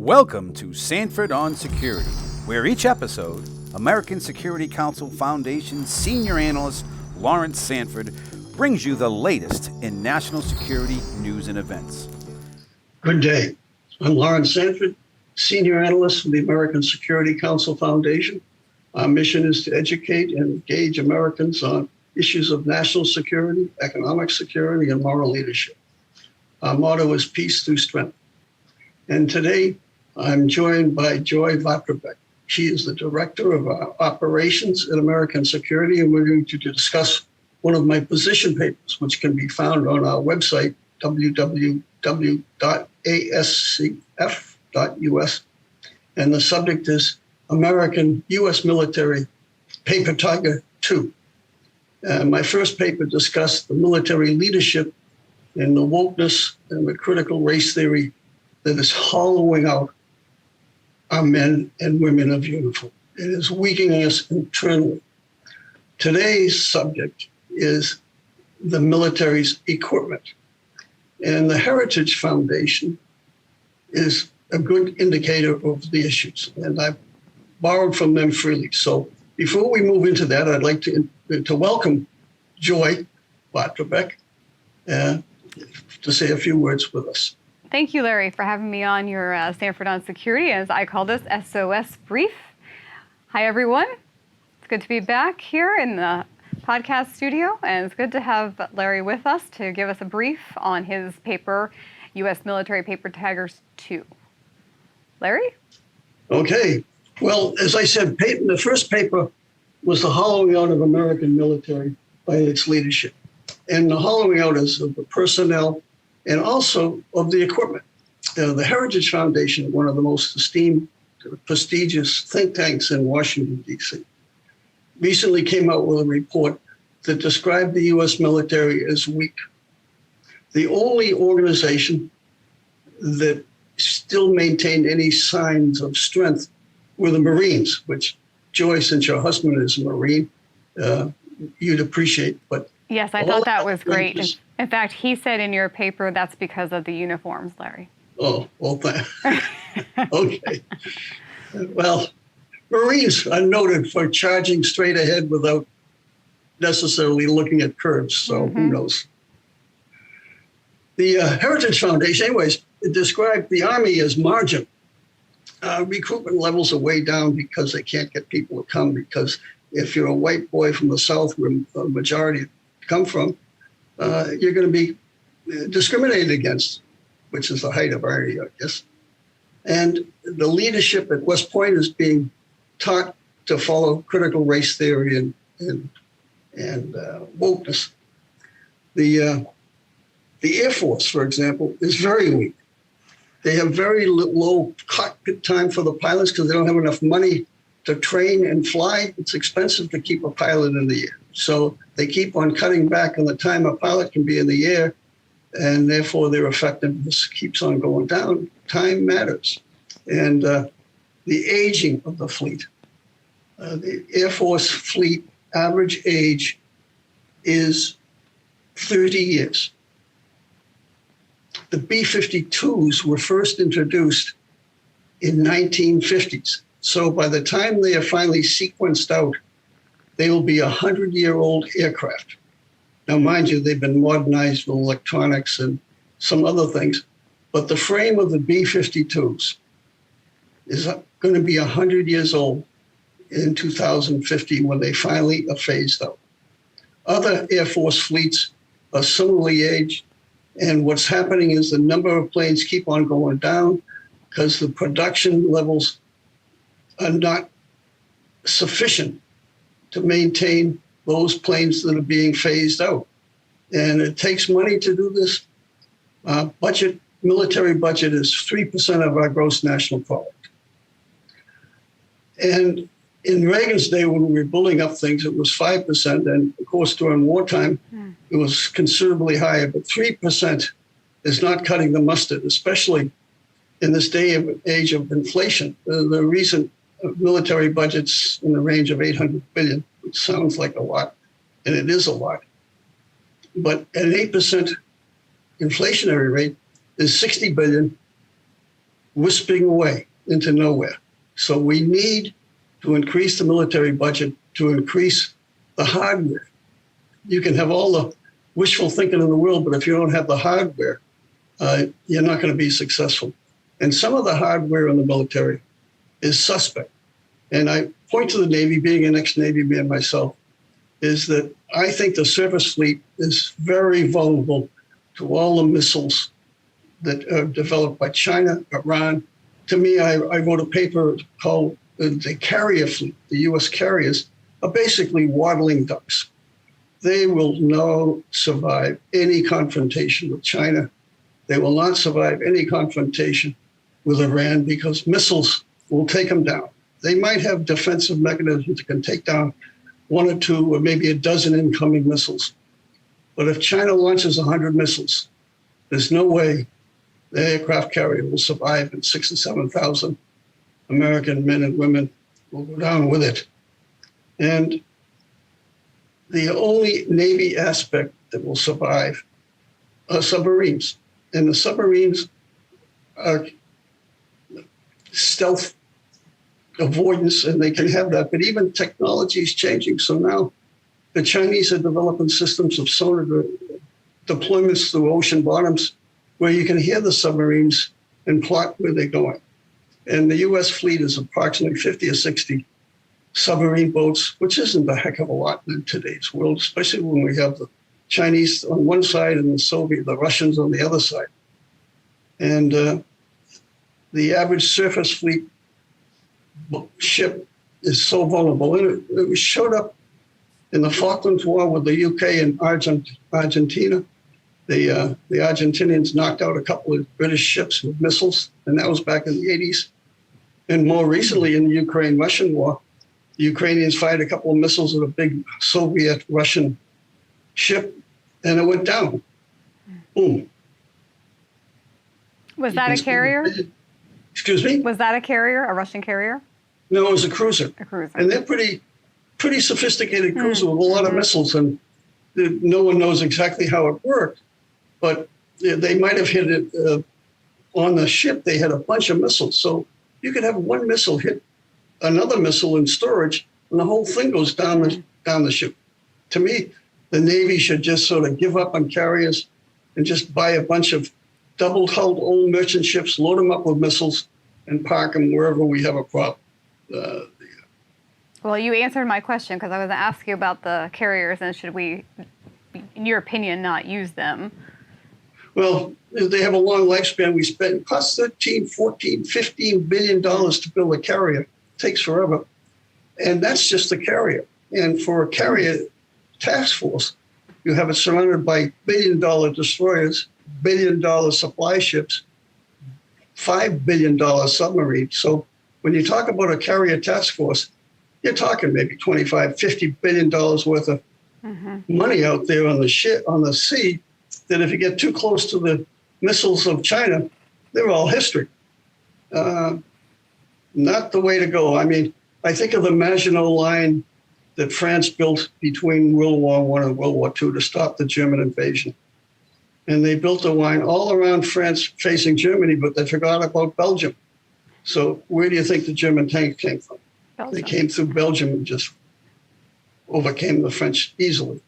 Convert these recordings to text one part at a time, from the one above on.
Welcome to Sanford on Security, where each episode, American Security Council Foundation senior analyst Lawrence Sanford brings you the latest in national security news and events. Good day. I'm Lawrence Sanford, senior analyst for the American Security Council Foundation. Our mission is to educate and engage Americans on issues of national security, economic security, and moral leadership. Our motto is peace through strength. And today, I'm joined by Joy Vatrubek. She is the director of operations at American Security, and we're going to discuss one of my position papers, which can be found on our website, www.ascf.us. And the subject is American U.S. Military Paper Tiger 2. My first paper discussed the military leadership and the wokeness and the critical race theory that is hollowing out our men and women of uniform. It is weakening us internally. Today's subject is the military's equipment. And the Heritage Foundation is a good indicator of the issues. And I've borrowed from them freely. So before we move into that, I'd like to welcome Joy Vatrubek to say a few words with us. Thank you, Larry, for having me on your Sanford on Security, as I call this, SOS Brief. Hi, everyone. It's good to be back here in the podcast studio, and it's good to have Larry with us to give us a brief on his paper, U.S. Military Paper Tigers 2. Larry? Okay. Well, as I said, the first paper was the hollowing out of American military by its leadership. And the hollowing out is of the personnel and also of the equipment. The Heritage Foundation, one of the most esteemed, prestigious think tanks in Washington, D.C., recently came out with a report that described the U.S. military as weak. The only organization that still maintained any signs of strength were the Marines, which, Joy, since your husband is a Marine, you'd appreciate. But yes, I thought that was great. In fact, he said in your paper that's because of the uniforms, Larry. Oh, well, okay. Well, Marines are noted for charging straight ahead without necessarily looking at curves, so who knows? The Heritage Foundation, anyways, it described the Army as margin. Recruitment levels are way down because they can't get people to come, because if you're a white boy from the South, where the majority come from, you're going to be discriminated against, which is the height of irony, I guess. And the leadership at West Point is being taught to follow critical race theory and wokeness. The Air Force, for example, is very weak. They have very low cockpit time for the pilots because they don't have enough money to train and fly. It's expensive to keep a pilot in the air. So they keep on cutting back on the time a pilot can be in the air, and therefore their effectiveness keeps on going down. Time matters. And the aging of the fleet. The Air Force fleet average age is 30 years. The B-52s were first introduced in 1950s. So by the time they are finally sequenced out, they will be 100-year-old aircraft. Now, mind you, they've been modernized with electronics and some other things, but the frame of the B-52s is going to be 100 years old in 2050 when they finally are phased out. Other Air Force fleets are similarly aged, and what's happening is the number of planes keep on going down because the production levels are not sufficient to maintain those planes that are being phased out. And it takes money to do this. Military budget is 3% of our gross national product. And in Reagan's day, when we were building up things, it was 5%. And of course, during wartime, it was considerably higher. But 3% is not cutting the mustard, especially in this age of inflation. The recent military budgets in the range of $800 billion, which sounds like a lot, and it is a lot. But at an 8% inflationary rate is $60 billion wisping away into nowhere. So we need to increase the military budget, to increase the hardware. You can have all the wishful thinking in the world, but if you don't have the hardware, you're not going to be successful. And some of the hardware in the military is suspect. And I point to the Navy, being an ex-Navy man myself, is that I think the surface fleet is very vulnerable to all the missiles that are developed by China, Iran. To me, I wrote a paper called the carrier fleet. The U.S. carriers are basically waddling ducks. They will not survive any confrontation with China. They will not survive any confrontation with Iran because missiles will take them down. They might have defensive mechanisms that can take down 1 or 2 or maybe a dozen incoming missiles. But if China launches 100 missiles, there's no way the aircraft carrier will survive, and 6,000 to 7,000 American men and women will go down with it. And the only Navy aspect that will survive are submarines. And the submarines are stealth avoidance, and they can have that. But even technology is changing. So now the Chinese are developing systems of sonar deployments through ocean bottoms where you can hear the submarines and plot where they're going. And the U.S. fleet is approximately 50 or 60 submarine boats, which isn't a heck of a lot in today's world, especially when we have the Chinese on one side and the Russians on the other side. And the average surface fleet ship is so vulnerable. And it showed up in the Falklands War with the UK and Argentina. The Argentinians knocked out a couple of British ships with missiles, and that was back in the 80s. And more recently in the Ukraine-Russian war, the Ukrainians fired a couple of missiles at a big Soviet-Russian ship, and it went down. Boom. Was that a carrier? Excuse me? Was that a carrier, a Russian carrier? No, it was a cruiser. A cruiser. And they're pretty sophisticated cruiser with a lot of missiles, and no one knows exactly how it worked. But they might have hit it on the ship. They had a bunch of missiles. So you could have one missile hit another missile in storage, and the whole thing goes down the ship. To me, the Navy should just sort of give up on carriers and just buy a bunch of double-hulled old merchant ships, load them up with missiles, and park them wherever we have a problem. Well, you answered my question because I was going to ask you about the carriers and should we, in your opinion, not use them? Well, they have a long lifespan. It costs $13, $14, $15 billion to build a carrier. It takes forever. And that's just the carrier. And for a carrier task force, you have it surrounded by billion-dollar destroyers, billion-dollar supply ships, $5 billion submarines. So when you talk about a carrier task force, you're talking maybe $25, $50 billion worth of money out there on the sea, that if you get too close to the missiles of China, they're all history. Not the way to go. I mean, I think of the Maginot Line that France built between World War I and World War II to stop the German invasion. And they built a line all around France facing Germany, but they forgot about Belgium. So where do you think the German tank came from? Belgium. They came through Belgium and just overcame the French easily.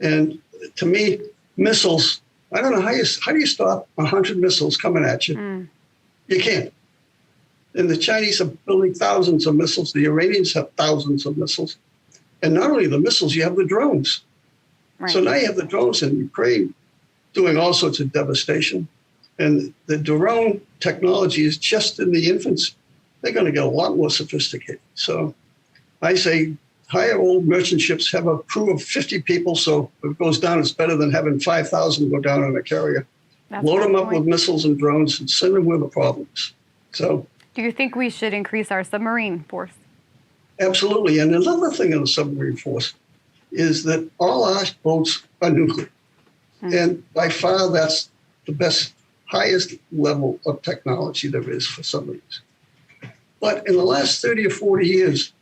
And to me, missiles, I don't know how do you stop 100 missiles coming at you? You can't. And the Chinese are building thousands of missiles. The Iranians have thousands of missiles. And not only the missiles, you have the drones. Right. So now you have the drones in Ukraine doing all sorts of devastation. And the drone technology is just in the infancy. They're going to get a lot more sophisticated. So I say hire old merchant ships, have a crew of 50 people. So if it goes down, it's better than having 5,000 go down on a carrier. Load them up with missiles and drones and send them where the problem is. So, do you think we should increase our submarine force? Absolutely. And another thing in the submarine force is that all our boats are nuclear. And by far, that's the best, highest level of technology there is for submarines. But in the last 30 or 40 years,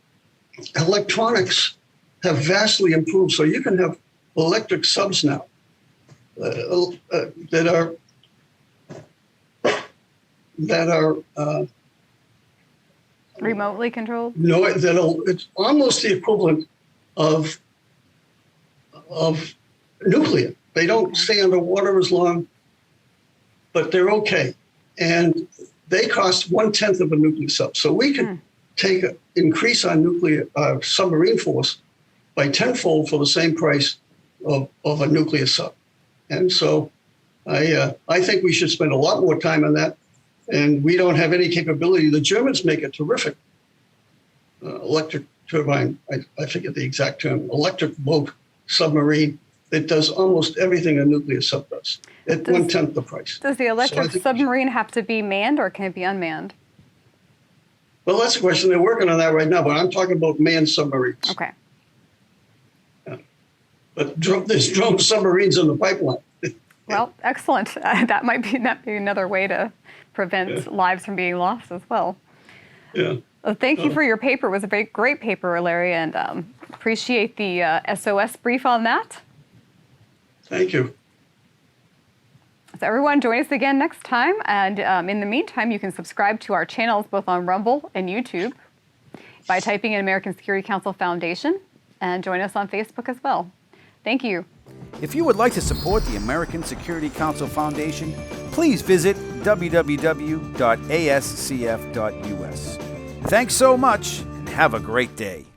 electronics have vastly improved. So you can have electric subs now that are Remotely controlled? no, it's almost the equivalent of nuclear. They don't stay underwater as long, but they're okay. And they cost 1/10 of a nuclear sub. So we can increase our nuclear submarine force by tenfold for the same price of a nuclear sub. And so I think we should spend a lot more time on that. And we don't have any capability. The Germans make a terrific electric turbine, I forget the exact term, electric boat submarine that does almost everything a nuclear sub does at 1/10 the price. Does the electric submarine have to be manned or can it be unmanned? Well, that's a question. They're working on that right now, but I'm talking about manned submarines. Okay. But there's drone submarines in the pipeline. Well, excellent. That might be another way to prevent lives from being lost as well. Yeah. Well, thank you for your paper. It was a great paper, Larry, and appreciate the SOS brief on that. Thank you. So everyone, join us again next time. And in the meantime, you can subscribe to our channels both on Rumble and YouTube by typing in American Security Council Foundation, and join us on Facebook as well. Thank you. If you would like to support the American Security Council Foundation, please visit www.ascf.us. Thanks so much, and have a great day.